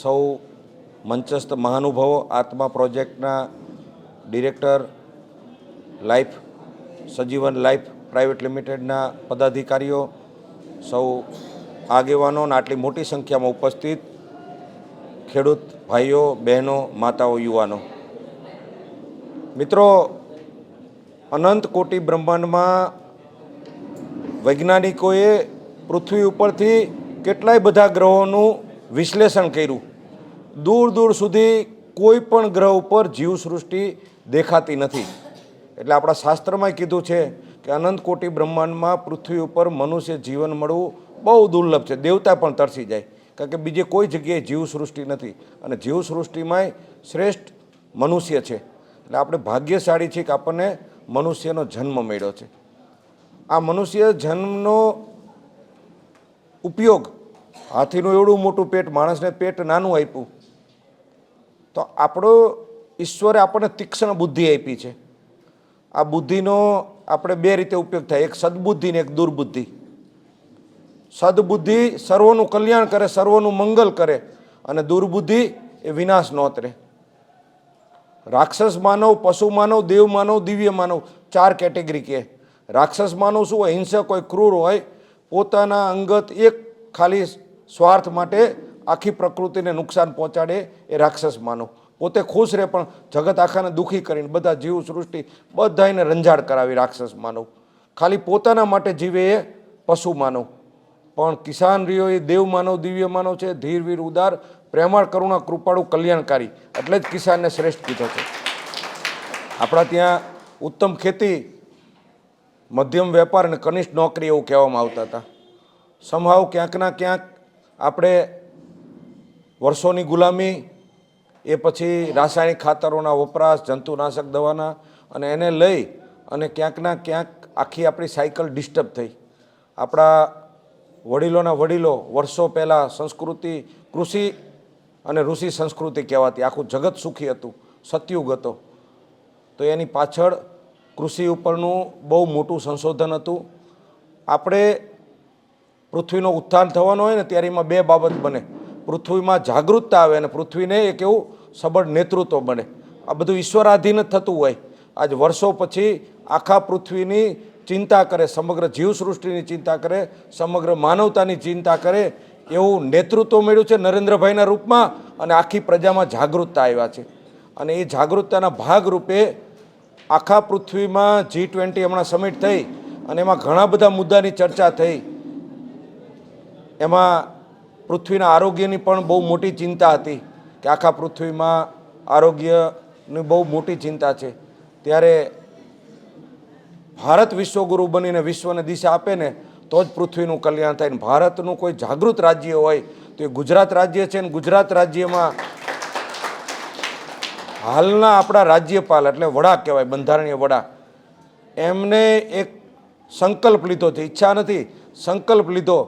સૌ મંચસ્થ મહાનુભાવો, આત્મા પ્રોજેક્ટના ડિરેક્ટર, લાઈફ સજીવન લાઈફ પ્રાઇવેટ લિમિટેડના પદાધિકારીઓ, સૌ આગેવાનો અને આટલી મોટી સંખ્યામાં ઉપસ્થિત ખેડૂત ભાઈઓ, બહેનો, માતાઓ, યુવાનો, મિત્રો, અનંત કોટી બ્રહ્માંડમાં વૈજ્ઞાનિકોએ પૃથ્વી ઉપરથી કેટલાય બધા ગ્રહોનું વિશ્લેષણ કર્યું. દૂર દૂર સુધી કોઈ પણ ગ્રહ ઉપર જીવસૃષ્ટિ દેખાતી નથી. એટલે આપણા શાસ્ત્રમાં કીધું છે કે અનંત કોટી બ્રહ્માંડમાં પૃથ્વી ઉપર મનુષ્ય જીવન મળવું બહુ દુર્લભ છે. દેવતા પણ તરસી જાય, કારણ કે બીજે કોઈ જગ્યાએ જીવસૃષ્ટિ નથી અને જીવસૃષ્ટિમાંય શ્રેષ્ઠ મનુષ્ય છે. એટલે આપણે ભાગ્યશાળી છીએ કે આપણને મનુષ્યનો જન્મ મળ્યો છે. આ મનુષ્ય જન્મનો ઉપયોગ, હાથીનું એવડું મોટું પેટ, માણસને પેટ નાનું આપ્યું, તો આપણો ઈશ્વરે આપણને તીક્ષ્ણ બુદ્ધિ આપી છે. આ બુદ્ધિનો આપણે બે રીતે ઉપયોગ થાય, એક સદબુદ્ધિ ને એક દુર્બુદ્ધિ. સદબુદ્ધિ સર્વનું કલ્યાણ કરે, સર્વનું મંગલ કરે, અને દુર્બુદ્ધિ એ વિનાશ નોતરે. રાક્ષસ માનવ, પશુ માનવ, દેવ માનવ, દિવ્ય માનવ, ચાર કેટેગરી કે. રાક્ષસ માનવ શું હોય? હિંસક હોય, ક્રૂર હોય, પોતાના અંગત એક ખાલી સ્વાર્થ માટે આખી પ્રકૃતિને નુકસાન પહોંચાડે, એ રાક્ષસ માનવ. પોતે ખુશ રહે પણ જગત આખાને દુઃખી કરીને બધા જીવ સૃષ્ટિ બધાને રંજાડ કરાવી રાક્ષસ માનવ. ખાલી પોતાના માટે જીવે એ પશુ માનવ. પણ કિસાન રહ્યો એ દેવ માનવ, દિવ્ય માનવ છે. ધીર, વીર, ઉદાર, પ્રેમાળ, કરુણા, કૃપાળુ, કલ્યાણકારી, એટલે જ કિસાનને શ્રેષ્ઠ કીધો છે. આપણા ત્યાં ઉત્તમ ખેતી, મધ્યમ વેપાર અને કનિષ્ઠ નોકરી એવું કહેવામાં આવતા હતા. સમહાવ ક્યાંકના ક્યાંક આપણે વર્ષોની ગુલામી, એ પછી રાસાયણિક ખાતરોના વપરાશ, જંતુનાશક દવાના, અને એને લઈ અને ક્યાંકના ક્યાંક આખી આપણી સાયકલ ડિસ્ટર્બ થઈ. આપણા વડીલોના વડીલો વર્ષો પહેલાં સંસ્કૃતિ કૃષિ અને ઋષિ સંસ્કૃતિ કહેવાતી, આખું જગત સુખી હતું, સતયુગ હતો. તો એની પાછળ કૃષિ ઉપરનું બહુ મોટું સંશોધન હતું. આપણે પૃથ્વીનો ઉત્થાન થવાનો હોય ને ત્યારે એમાં બે બાબત બને. પૃથ્વીમાં જાગૃતતા આવે અને પૃથ્વીને એક એવું સબળ નેતૃત્વ બને. આ બધું ઈશ્વરાધીન જ થતું હોય. આજ વર્ષો પછી આખા પૃથ્વીની ચિંતા કરે, સમગ્ર જીવસૃષ્ટિની ચિંતા કરે, સમગ્ર માનવતાની ચિંતા કરે એવું નેતૃત્વ મળ્યું છે નરેન્દ્રભાઈના રૂપમાં, અને આખી પ્રજામાં જાગૃતતા આવ્યા છે. અને એ જાગૃતતાના ભાગરૂપે આખા પૃથ્વીમાં G20 હમણાં સમિટ થઈ અને એમાં ઘણા બધા મુદ્દાની ચર્ચા થઈ. એમાં પૃથ્વીના આરોગ્યની પણ બહુ મોટી ચિંતા હતી કે આખા પૃથ્વીમાં આરોગ્યની બહુ મોટી ચિંતા છે. ત્યારે ભારત વિશ્વગુરુ બનીને વિશ્વને દિશા આપે ને તો જ પૃથ્વીનું કલ્યાણ થાય. ને ભારતનું કોઈ જાગૃત રાજ્ય હોય તો એ ગુજરાત રાજ્ય છે. ને ગુજરાત રાજ્યમાં હાલના આપણા રાજ્યપાલ એટલે વડા કહેવાય, બંધારણીય વડા, એમને એક સંકલ્પ લીધો છે. ઈચ્છા નથી, સંકલ્પ લીધો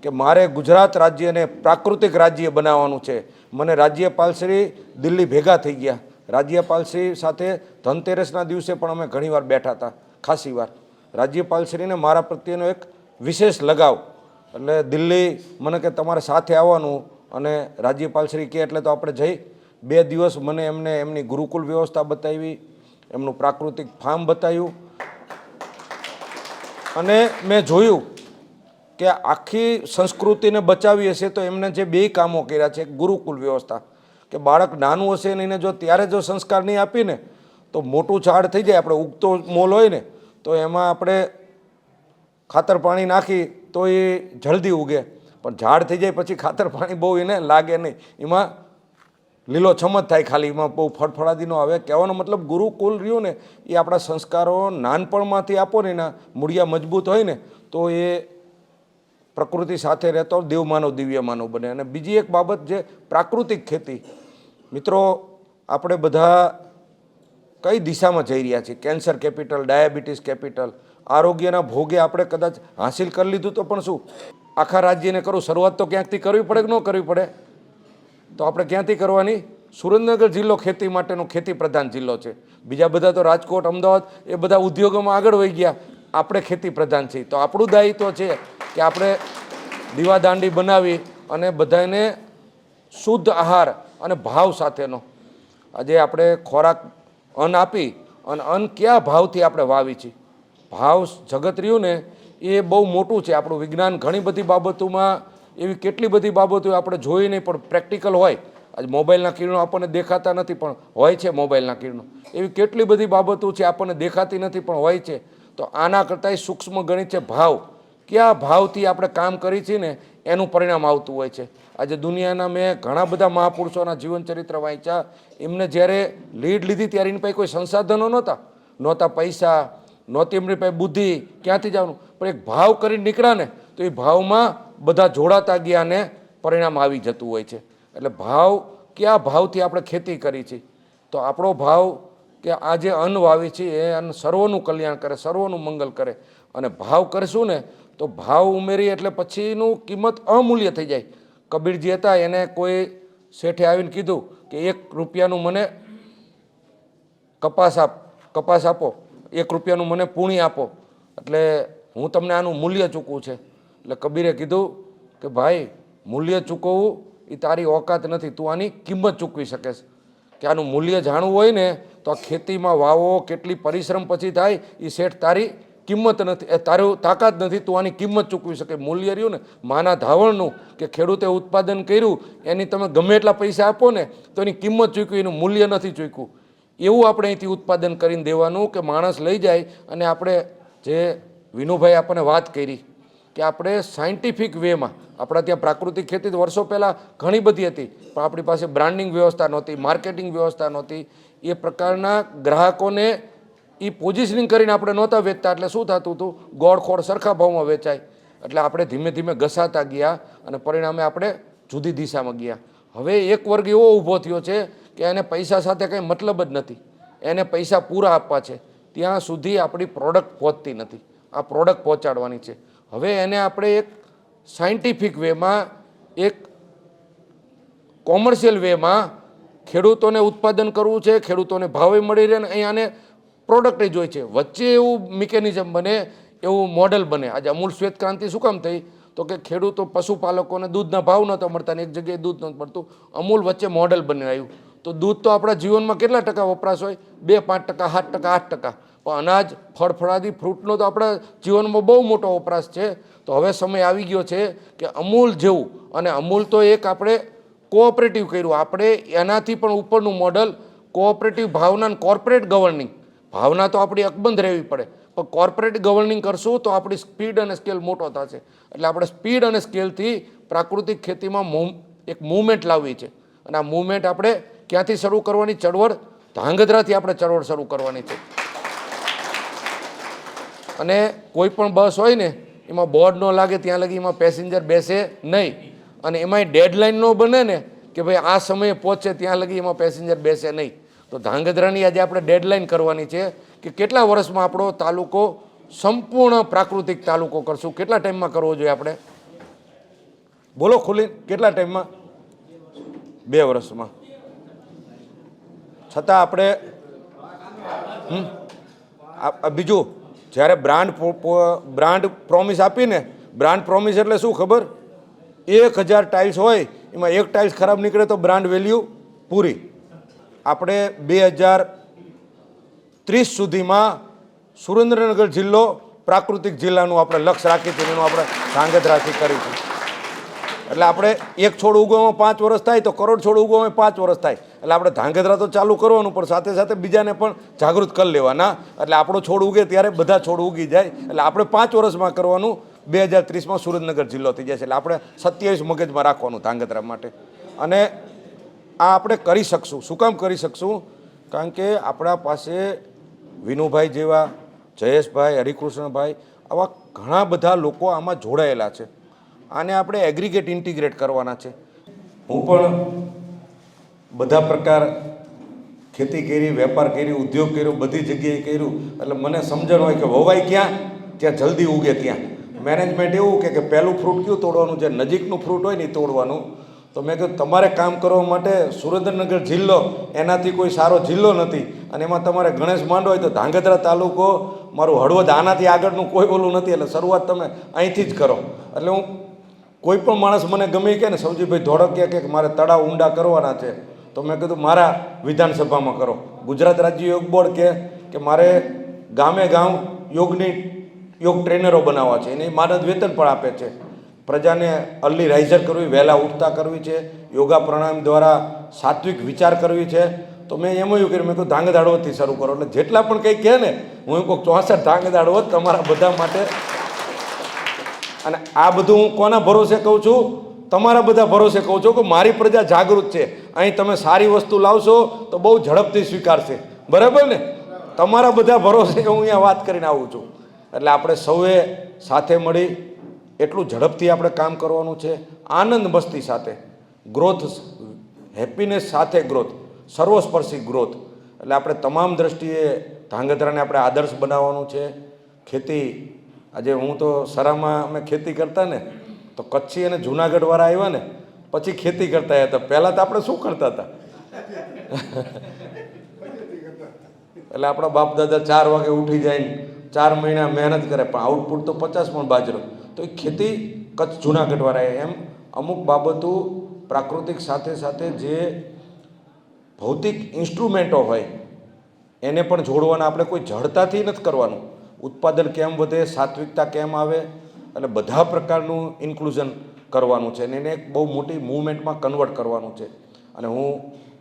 કે મારે ગુજરાત રાજ્યને પ્રાકૃતિક રાજ્ય બનાવવાનું છે. મને રાજ્યપાલશ્રી દિલ્હી ભેગા થઈ ગયા. રાજ્યપાલશ્રી સાથે ધનતેરસના દિવસે પણ અમે ઘણીવાર બેઠા હતા, ખાસી વાર. રાજ્યપાલશ્રીને મારા પ્રત્યેનો એક વિશેષ લગાવ, એટલે દિલ્હી મને કે તમારે સાથે આવવાનું, અને રાજ્યપાલશ્રી કહે એટલે તો આપણે જઈ. 2 દિવસ મને એમને એમની ગુરુકુલ વ્યવસ્થા બતાવી, એમનું પ્રાકૃતિક ફાર્મ બતાવ્યું, અને મેં જોયું કે આખી સંસ્કૃતિને બચાવી હશે તો એમને જે 2 કામો કર્યા છે. ગુરુકુલ વ્યવસ્થા, કે બાળક નાનું હશે ને એને જો ત્યારે જો સંસ્કાર નહીં આપીને તો મોટું ઝાડ થઈ જાય. આપણે ઉગતો મોલ હોય ને તો એમાં આપણે ખાતર પાણી નાખી તો એ જલ્દી ઉગે, પણ ઝાડ થઈ જાય પછી ખાતર પાણી બહુ એને લાગે નહીં, એમાં લીલો છમત થાય, ખાલી એમાં બહુ ફળફળાદી ન આવે. કહેવાનો મતલબ ગુરુકુલ રહ્યું ને એ આપણા સંસ્કારો નાનપણમાંથી આપો ને, એના મૂળિયા મજબૂત હોય ને તો એ પ્રકૃતિ સાથે રહેતો દેવમાનવ દિવ્ય માનવ બને. અને બીજી એક બાબત જે પ્રાકૃતિક ખેતી, મિત્રો આપણે બધા કઈ દિશામાં જઈ રહ્યા છીએ? કેન્સર કેપિટલ, ડાયાબિટીસ કેપિટલ, આરોગ્યના ભોગે આપણે કદાચ હાંસિલ કરી લીધું તો પણ શું આખા રાજ્યને કરું? શરૂઆત તો ક્યાંકથી કરવી પડે કે ન કરવી પડે? તો આપણે ક્યાંથી કરવાની? સુરેન્દ્રનગર જિલ્લો ખેતી માટેનો ખેતી પ્રધાન જિલ્લો છે. બીજા બધા તો રાજકોટ, અમદાવાદ એ બધા ઉદ્યોગોમાં આગળ વહી ગયા, આપણે ખેતી પ્રધાન છીએ. તો આપણું દાયિત્વ છે કે આપણે દીવાદાંડી બનાવી અને બધાને શુદ્ધ આહાર અને ભાવ સાથેનો. આજે આપણે ખોરાક અન્ન આપી અને અન્ન કયા ભાવથી આપણે વાવી છીએ. ભાવ જગત રહ્યું ને એ બહુ મોટું છે. આપણું વિજ્ઞાન ઘણી બધી બાબતોમાં એવી કેટલી બધી બાબતો આપણે જોઈ નહીં પણ પ્રેક્ટિકલ હોય. આજે મોબાઈલના કિરણો આપણને દેખાતા નથી પણ હોય છે. મોબાઈલના કિરણો એવી કેટલી બધી બાબતો છે આપણને દેખાતી નથી પણ હોય છે. તો આના કરતાંય સૂક્ષ્મ ગણિત છે ભાવ. કયા ભાવથી આપણે કામ કરી છીએ ને એનું પરિણામ આવતું હોય છે. આજે દુનિયાના મેં ઘણા બધા મહાપુરુષોના જીવનચરિત્ર વાંચ્યા. એમને જ્યારે લીડ લીધી ત્યારે એની પાસે કોઈ સંસાધનો નહોતા પૈસા, નહોતી એમની પાસે બુદ્ધિ, ક્યાંથી જવાનું, પણ એક ભાવ કરીને નીકળ્યા ને તો એ ભાવમાં બધા જોડાતા ગયા ને પરિણામ આવી જતું હોય છે. એટલે ભાવ, કયા ભાવથી આપણે ખેતી કરી છે. તો આપણો ભાવ કે આ જે અન્ન વાવી છે એ અન્ન સર્વનું કલ્યાણ કરે, સર્વનું મંગલ કરે. અને ભાવ કરીશું ને તો ભાવ ઉમેરી એટલે પછીનું કિંમત અમૂલ્ય થઈ જાય. કબીરજી હતા, એને કોઈ શેઠે આવીને કીધું કે 1 રૂપિયાનું મને કપાસ આપો, 1 રૂપિયાનું મને પૂણી આપો, એટલે હું તમને આનું મૂલ્ય ચૂકવું છે. એટલે કબીરે કીધું કે ભાઈ, મૂલ્ય ચૂકવવું એ તારી ઓકાત નથી, તું આની કિંમત ચૂકવી શકે છે. કે આનું મૂલ્ય જાણવું હોય ને તો આ ખેતીમાં વાવો, કેટલી પરિશ્રમ પછી થાય એ શેઠ તારી કિંમત નથી, એ તારું તાકાત નથી, તું આની કિંમત ચૂકવી શકે. મૂલ્ય રહ્યું ને માના ધાવણનું, કે ખેડૂતે ઉત્પાદન કર્યું એની તમે ગમે એટલા પૈસા આપો ને તો એની કિંમત ચૂકવી, એનું મૂલ્ય નથી ચૂક્યું. એવું આપણે અહીંથી ઉત્પાદન કરીને દેવાનું કે માણસ લઈ જાય. અને આપણે જે વિનુભાઈ આપણને વાત કરી કે આપણે સાયન્ટિફિક વેમાં, આપણા ત્યાં પ્રાકૃતિક ખેતી તો વર્ષો પહેલાં ઘણી બધી હતી પણ આપણી પાસે બ્રાન્ડિંગ વ્યવસ્થા નહોતી, માર્કેટિંગ વ્યવસ્થા નહોતી. એ પ્રકારના ગ્રાહકોને એ પોઝિશનિંગ કરીને આપણે નહોતા વેચતા. એટલે શું થતું હતું, ગોળખોળ સરખા ભાવમાં વેચાય. એટલે આપણે ધીમે ધીમે ઘસાતા ગયા અને પરિણામે આપણે જુદી દિશામાં ગયા. હવે એક વર્ગ એવો ઊભો થયો છે કે એને પૈસા સાથે કંઈ મતલબ જ નથી, એને પૈસા પૂરા આપવા છે, ત્યાં સુધી આપણી પ્રોડક્ટ પહોંચતી નથી. આ પ્રોડક્ટ પહોંચાડવાની છે. હવે એને આપણે એક સાયન્ટિફિક વેમાં, એક કોમર્શિયલ વેમાં ખેડૂતોને ઉત્પાદન કરવું છે, ખેડૂતોને ભાવે મળી રહે ને અહીંયાને પ્રોડક્ટ જોઈ છે. વચ્ચે એવું મિકેનિઝમ બને, એવું મોડલ બને. આજે અમૂલ શ્વેત ક્રાંતિ શું કામ થઈ, તો કે ખેડૂતો, પશુપાલકોને દૂધના ભાવ નહોતા મળતા ને એક જગ્યાએ દૂધ નહોતું મળતું. અમૂલ વચ્ચે મોડલ બનાવ્યું. તો દૂધ તો આપણા જીવનમાં કેટલા ટકા વપરાશ હોય, 2-5%, 7%, 8%. પણ અનાજ, ફળફળાદી, ફ્રૂટનો તો આપણા જીવનમાં બહુ મોટો વપરાશ છે. તો હવે સમય આવી ગયો છે કે અમૂલ જેવું, અને અમૂલ તો એક આપણે કોઓપરેટિવ કર્યું, આપણે એનાથી પણ ઉપરનું મોડલ કોઓપરેટિવ ભાવના, કોર્પોરેટ ગવર્નિંગ. ભાવના તો આપણી અકબંધ રહેવી પડે પણ કોર્પોરેટ ગવર્નિંગ કરશું તો આપણી સ્પીડ અને સ્કેલ મોટો થશે. એટલે આપણે સ્પીડ અને સ્કેલથી પ્રાકૃતિક ખેતીમાં એક મૂવમેન્ટ લાવવી છે. અને આ મૂવમેન્ટ આપણે ક્યાંથી શરૂ કરવાની, ચળવળ ધાંગધ્રાથી આપણે ચળવળ શરૂ કરવાની છે. અને કોઈ પણ બસ હોય ને એમાં બોર્ડ ન લાગે ત્યાં લગી એમાં પેસેન્જર બેસે નહીં. અને એમાંય ડેડલાઇન ન બને ને કે ભાઈ આ સમયે પહોંચે ત્યાં લગી એમાં પેસેન્જર બેસે નહીં. તો ધાંગધ્રાની આજે આપણે ડેડલાઇન કરવાની છે કે કેટલા વર્ષમાં આપણો તાલુકો સંપૂર્ણ પ્રાકૃતિક તાલુકો કરશું. કેટલા ટાઈમમાં કરવો જોઈએ આપણે, બોલો ખુલ્લી, કેટલા ટાઈમમાં? 2 વર્ષમાં. છતાં આપણે બીજું, જ્યારે બ્રાન્ડ પ્રોમિસ આપીને, બ્રાન્ડ પ્રોમિસ એટલે શું ખબર, 1000 ટાઇલ્સ હોય એમાં 1 ટાઇલ્સ ખરાબ નીકળે તો બ્રાન્ડ વેલ્યુ પૂરી. આપણે 2030 સુધીમાં સુરેન્દ્રનગર જિલ્લો પ્રાકૃતિક જિલ્લાનું આપણે લક્ષ્ય રાખી છે, એનું આપણે ધાંગધ્રાથી કરીશું. એટલે આપણે એક છોડ ઉગવામાં 5 વર્ષ થાય તો કરોડ છોડ ઉગવામાં 5 વર્ષ થાય. એટલે આપણે ધાંગધ્રા તો ચાલુ કરવાનું પણ સાથે સાથે બીજાને પણ જાગૃત કરી લેવાના. એટલે આપણો છોડ ઉગે ત્યારે બધા છોડ ઉગી જાય. એટલે આપણે 5 વર્ષમાં કરવાનું, 2030માં સુરેન્દ્રનગર જિલ્લો થઈ જાય છે. એટલે આપણે 27 મગજમાં રાખવાનું ધાંગધ્રા માટે. અને આ આપણે કરી શકશું. શું કામ કરી શકશું? કારણ કે આપણા પાસે વિનુભાઈ જેવા, જયેશભાઈ, હરિકૃષ્ણભાઈ, આવા ઘણા બધા લોકો આમાં જોડાયેલા છે. આને આપણે એગ્રીગેટ ઇન્ટિગ્રેટ કરવાના છે. હું પણ બધા પ્રકાર ખેતી કરી, વેપાર કરી, ઉદ્યોગ કર્યો, બધી જગ્યાએ કર્યું. એટલે મને સમજણ હોય કે વવાય ક્યાં, ત્યાં જલ્દી ઉગે ત્યાં. મેનેજમેન્ટ એવું કે પહેલું ફ્રૂટ કયું તોડવાનું, જે નજીકનું ફ્રૂટ હોય ને એ તોડવાનું. તો મેં કહ્યું તમારે કામ કરવા માટે સુરેન્દ્રનગર જિલ્લો એનાથી કોઈ સારો જિલ્લો નથી. અને એમાં તમારે ગણેશ માંડો હોય તો ધાંગધ્રા તાલુકો, મારું હળવદ, આનાથી આગળનું કોઈ ઓલું નથી. એટલે શરૂઆત તમે અહીંથી જ કરો. એટલે હું કોઈ પણ માણસ મને ગમે કે ને સૌજીભાઈ ધોળકિયા કે મારે તળાવ ઊંડા કરવાના છે, તો મેં કીધું મારા વિધાનસભામાં કરો. ગુજરાત રાજ્ય યોગ બોર્ડ કે મારે ગામે ગામ યોગ ટ્રેનરો બનાવવા છે, એને માનદ વેતન પણ આપે છે. પ્રજાને અર્લી રાઇઝર કરવી, વહેલા ઉઠતા કરવી છે, યોગા પ્રાણાયામ દ્વારા સાત્વિક વિચાર કરવી છે. તો મેં એમ એવું કર્યું, મેં કહ્યું ધાંગધ્રા હળવદથી શરૂ કરો. એટલે જેટલા પણ કંઈ કહે ને, હું એમ કહું 64 ધાંગધ્રા હળવદ તમારા બધા માટે. અને આ બધું હું કોના ભરોસે કહું છું? તમારા બધા ભરોસે કહું છું કે મારી પ્રજા જાગૃત છે. અહીં તમે સારી વસ્તુ લાવશો તો બહુ ઝડપથી સ્વીકારશે, બરાબર ને? તમારા બધા ભરોસે હું અહીંયા વાત કરીને આવું છું. એટલે આપણે સૌએ સાથે મળી એટલું ઝડપથી આપણે કામ કરવાનું છે, આનંદ મસ્તી સાથે, ગ્રોથ, હેપીનેસ સાથે ગ્રોથ, સર્વસ્પર્શી ગ્રોથ. એટલે આપણે તમામ દ્રષ્ટિએ ધાંગધ્રાને આપણે આદર્શ બનાવવાનું છે. ખેતી, આજે હું તો સરામાં અમે ખેતી કરતા ને, તો કચ્છી અને જુનાગઢવાળા આવ્યા ને પછી ખેતી કરતા હતા. પહેલાં તો આપણે શું કરતા હતા? એટલે આપણા બાપ દાદા 4 વાગે ઉઠી જાય, 4 મહિના મહેનત કરે, પણ આઉટપુટ તો 50 મણ બાજરો. તો એ ખેતી કચ્છ જુનાગઢવાળાએ એમ અમુક બાબતો પ્રાકૃતિક સાથે સાથે જે ભૌતિક ઇન્સ્ટ્રુમેન્ટો હોય એને પણ જોડવાના. આપણે કોઈ જડતાથી નથી કરવાનું. ઉત્પાદન કેમ વધે, સાત્વિકતા કેમ આવે, એટલે બધા પ્રકારનું ઇન્ક્લુઝન કરવાનું છે અને એને એક બહુ મોટી મૂવમેન્ટમાં કન્વર્ટ કરવાનું છે. અને હું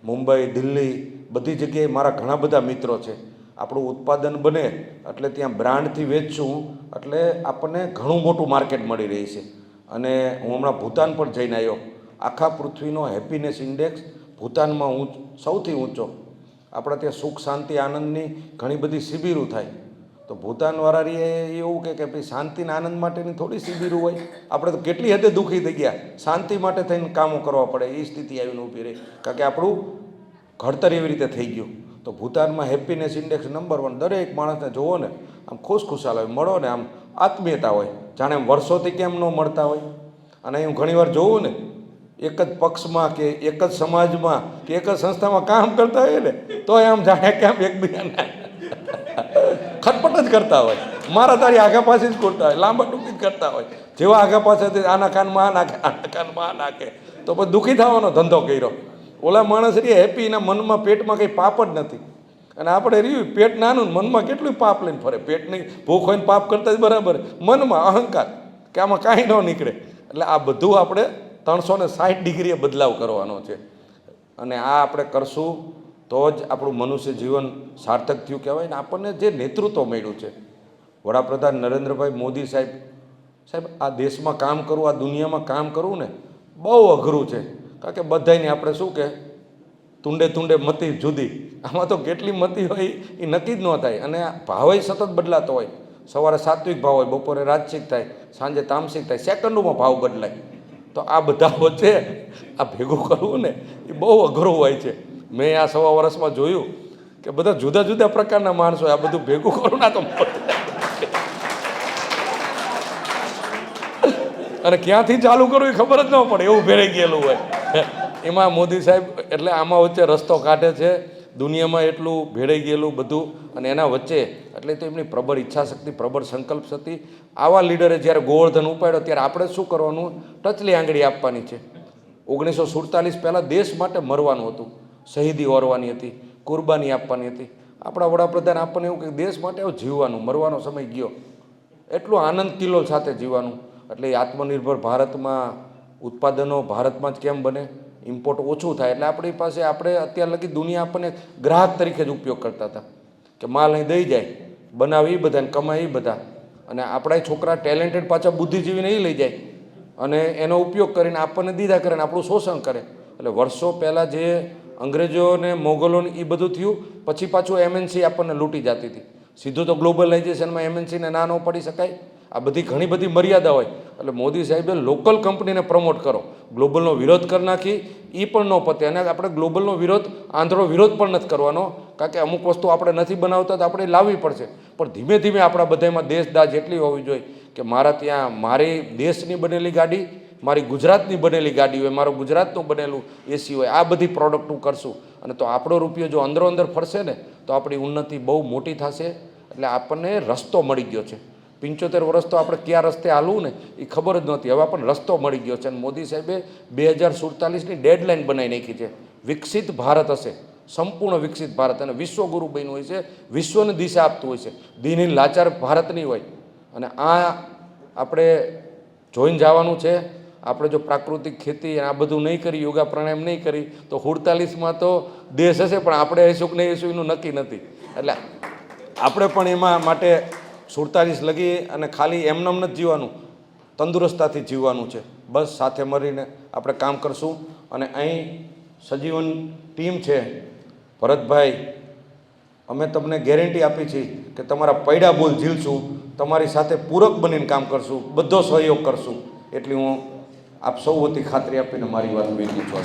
મુંબઈ, દિલ્હી, બધી જગ્યાએ મારા ઘણા બધા મિત્રો છે. આપણું ઉત્પાદન બને એટલે ત્યાં બ્રાન્ડથી વેચશું એટલે આપણને ઘણું મોટું માર્કેટ મળી રહી છે. અને હું હમણાં ભૂતાન પણ જઈને આવ્યો. આખા પૃથ્વીનો હેપીનેસ ઇન્ડેક્સ ભૂતાનમાં સૌથી ઊંચો. આપણે ત્યાં સુખ, શાંતિ, આનંદની ઘણી બધી શિબિરો થાય. તો ભૂતાનવાળાએ એવું કે ભાઈ શાંતિના આનંદ માટેની થોડી શિબિરો હોય. આપણે તો કેટલી હદે દુઃખી થઈ ગયા, શાંતિ માટે થઈને કામો કરવા પડે, એ સ્થિતિ આવીને ઊભી રહી, કારણ કે આપણું ઘડતર એવી રીતે થઈ ગયું. તો ભૂતાનમાં હેપીનેસ ઇન્ડેક્સ નંબર 1. દરેક માણસને જોવો ને આમ ખુશખુશાલ હોય, મળો ને આમ આત્મીયતા હોય, જાણે એમ વર્ષોથી કેમ ન મળતા હોય. અને હું ઘણીવાર જોઉં ને, એક જ પક્ષમાં કે એક જ સમાજમાં કે એક જ સંસ્થામાં કામ કરતા હોય ને, તો આમ જાણે કેમ એકબીજાને ખટપટ જ કરતા હોય, મારા તારી આગા પાછી જ કરતા હોય, લાંબા ટૂંકી જ કરતા હોય. જેવા આગા પાછળથી આના કાનમાં આ નાખે, આના કાનમાં આ નાખે, તો પછી દુઃખી થવાનો ધંધો કર્યો. ઓલા માણસ રહી હેપી, એના મનમાં પેટમાં કંઈ પાપ જ નથી. અને આપણે રહ્યું પેટ નાનું, મનમાં કેટલું પાપ લઈને ફરે. પેટની ભૂખ હોય ને પાપ કરતા જ બરાબર, મનમાં અહંકાર કે આમાં કાંઈ ન નીકળે. એટલે આ બધું આપણે 360 ડિગ્રીએ બદલાવ કરવાનો છે. અને આ આપણે કરશું તો જ આપણું મનુષ્ય જીવન સાર્થક થયું કહેવાય ને. આપણને જે નેતૃત્વ મળ્યું છે, વડાપ્રધાન નરેન્દ્રભાઈ મોદી સાહેબ, આ દેશમાં કામ કરવું, આ દુનિયામાં કામ કરવું ને બહુ અઘરું છે. કારણ કે બધાને આપણે શું કે તુંડે મતી જુદી, આમાં તો કેટલી મતી હોય એ નક્કી જ ન થાય. અને ભાવ સતત બદલાતો હોય. સવારે સાત્વિક ભાવ હોય, બપોરે રાજસિક થાય, સાંજે તામસિક થાય, સેકન્ડોમાં ભાવ બદલાય. તો આ બધા વચ્ચે આ ભેગું કરવું ને એ બહુ અઘરું હોય છે. મેં આ 1.25 વર્ષમાં જોયું કે બધા જુદા જુદા પ્રકારના માણસો, આ બધું ભેગું કરું ના તો અને ક્યાંથી ચાલુ કરવું એ ખબર જ ન પડે, એવું ભેરાઈ ગયેલું હોય. એમાં મોદી સાહેબ એટલે આમાં વચ્ચે રસ્તો કાઢે છે. દુનિયામાં એટલું ભેળાઈ ગયેલું બધું, અને એના વચ્ચે એટલે તો એમની પ્રબળ ઈચ્છાશક્તિ, પ્રબળ સંકલ્પ શક્તિ. આવા લીડરે જ્યારે ગોવર્ધન ઉપાડ્યો ત્યારે આપણે શું કરવાનું? ટચલી આંગળી આપવાની છે. 1947 પહેલાં દેશ માટે મરવાનું હતું, શહીદી ઓરવાની હતી, કુરબાની આપવાની હતી. આપણા વડાપ્રધાન આપણને એવું કે દેશ માટે જીવવાનું, મરવાનો સમય ગયો, એટલું આનંદ કિલ્લોલ સાથે જીવવાનું. એટલે આત્મનિર્ભર ભારતમાં ઉત્પાદનો ભારતમાં જ કેમ બને, ઇમ્પોર્ટ ઓછું થાય. એટલે આપણી પાસે આપણે અત્યાર લગી દુનિયા આપણને ગ્રાહક તરીકે જ ઉપયોગ કરતા હતા કે માલ અહીં દઈ જાય, બનાવે એ બધા, કમાય એ બધા. અને આપણા છોકરા ટેલેન્ટેડ પાછા બુદ્ધિજીવીને એ લઈ જાય અને એનો ઉપયોગ કરીને આપણને દીધા કરે ને આપણું શોષણ કરે. એટલે વર્ષો પહેલાં જે અંગ્રેજોને, મોગલોને એ બધું થયું, પછી પાછું એમએનસી આપણને લૂંટી જતી હતી. સીધું તો ગ્લોબલાઇઝેશનમાં એમએનસીને ના ન પડી શકાય. આ બધી ઘણી બધી મર્યાદા હોય. એટલે મોદી સાહેબે લોકલ કંપનીને પ્રમોટ કરો, ગ્લોબલનો વિરોધ કરી નાખી, એ પણ ન પતે. અને આપણે ગ્લોબલનો વિરોધ, આંધળો વિરોધ પણ નથી કરવાનો, કારણ કે અમુક વસ્તુ આપણે નથી બનાવતા તો આપણે લાવવી પડશે. પણ ધીમે ધીમે આપણા બધામાં દેશદાજ એટલી હોવી જોઈએ કે મારા ત્યાં મારી દેશની બનેલી ગાડી, મારી ગુજરાતની બનેલી ગાડી હોય, મારું ગુજરાતનું બનેલું એસી હોય, આ બધી પ્રોડક્ટ હું કરશું. અને તો આપણો રૂપિયો જો અંદર ફરશે ને તો આપણી ઉન્નતિ બહુ મોટી થશે. એટલે આપણને રસ્તો મળી ગયો છે. 75 વર્ષ તો આપણે કયા રસ્તે હાલવું ને એ ખબર જ નહોતી. હવે આપણને રસ્તો મળી ગયો છે અને મોદી સાહેબે 2047ની ડેડલાઇન બનાવી નાખી છે. વિકસિત ભારત હશે, સંપૂર્ણ વિકસિત ભારત, અને વિશ્વગુરુ બન્યું હોય છે, વિશ્વને દિશા આપતું હોય છે, દિનહીન લાચાર ભારત નહીં હોય. અને આ આપણે જોઈને જવાનું છે. આપણે જો પ્રાકૃતિક ખેતી આ બધું નહીં કરી, યોગા પ્રાણાયામ નહીં કરી તો 47માં તો દેશ હશે, પણ આપણે હશું કે નહીં હશું એનું નક્કી નથી. એટલે આપણે પણ એમાં માટે 47 લગી અને ખાલી એમનેમ નથી જીવવાનું, તંદુરસ્તતાથી જીવવાનું છે. બસ સાથે મળીને આપણે કામ કરશું. અને અહીં સજીવન ટીમ છે. ભરતભાઈ, અમે તમને ગેરંટી આપી છે કે તમારા પૈડા બોલ ઝીલશું, તમારી સાથે પૂરક બનીને કામ કરશું, બધો સહયોગ કરશું. એટલી હું આપ સૌ વતી ખાતરી આપીને મારી વાત વિનંતી છું.